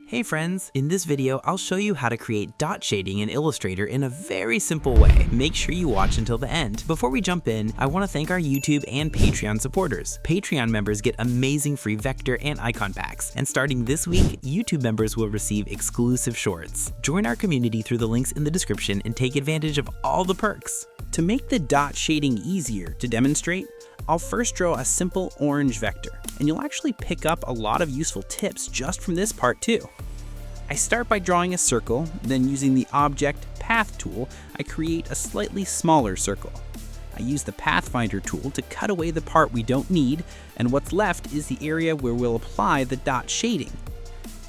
Hey friends, in this video I'll show you how to create dot shading in Illustrator in a very simple way. Make sure you watch until the end. Before we jump in, I want to thank our YouTube and Patreon supporters. Patreon members get amazing free vector and icon packs, and starting this week, YouTube members will receive exclusive shorts. Join our community through the links in the description and take advantage of all the perks. To make the dot shading easier to demonstrate, I'll first draw a simple orange vector, and you'll actually pick up a lot of useful tips just from this part too. I start by drawing a circle, then using the Object Path tool, I create a slightly smaller circle. I use the Pathfinder tool to cut away the part we don't need, and what's left is the area where we'll apply the dot shading.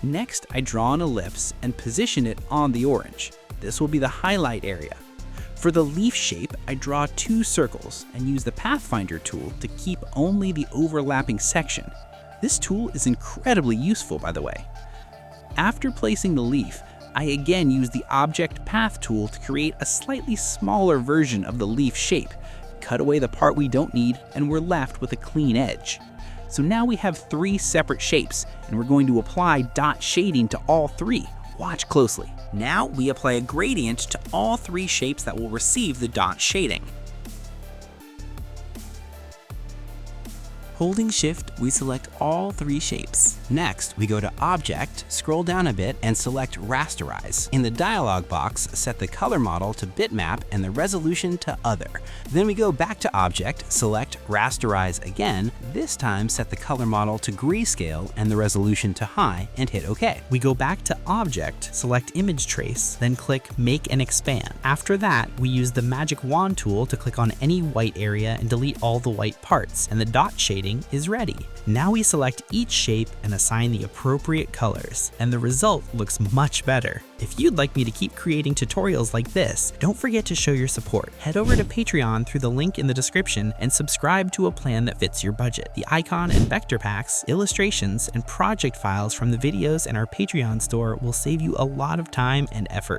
Next, I draw an ellipse and position it on the orange. This will be the highlight area. For the leaf shape, I draw two circles and use the Pathfinder tool to keep only the overlapping section. This tool is incredibly useful, by the way. After placing the leaf, I again use the Object Path tool to create a slightly smaller version of the leaf shape, cut away the part we don't need, and we're left with a clean edge. So now we have three separate shapes, and we're going to apply dot shading to all three. Watch closely. Now we apply a gradient to all three shapes that will receive the dot shading. Holding Shift, we select all three shapes. Next, we go to Object, scroll down a bit, and select Rasterize. In the dialog box, set the color model to Bitmap and the resolution to Other. Then we go back to Object, select Rasterize again. This time, set the color model to Grayscale and the resolution to High, and hit OK. We go back to Object, select Image Trace, then click Make and Expand. After that, we use the Magic Wand tool to click on any white area and delete all the white parts, and the dot shading is ready. Now we select each shape and assign the appropriate colors, and the result looks much better. If you'd like me to keep creating tutorials like this, don't forget to show your support. Head over to Patreon through the link in the description and subscribe to a plan that fits your budget. The icon and vector packs, illustrations, and project files from the videos in our Patreon store will save you a lot of time and effort.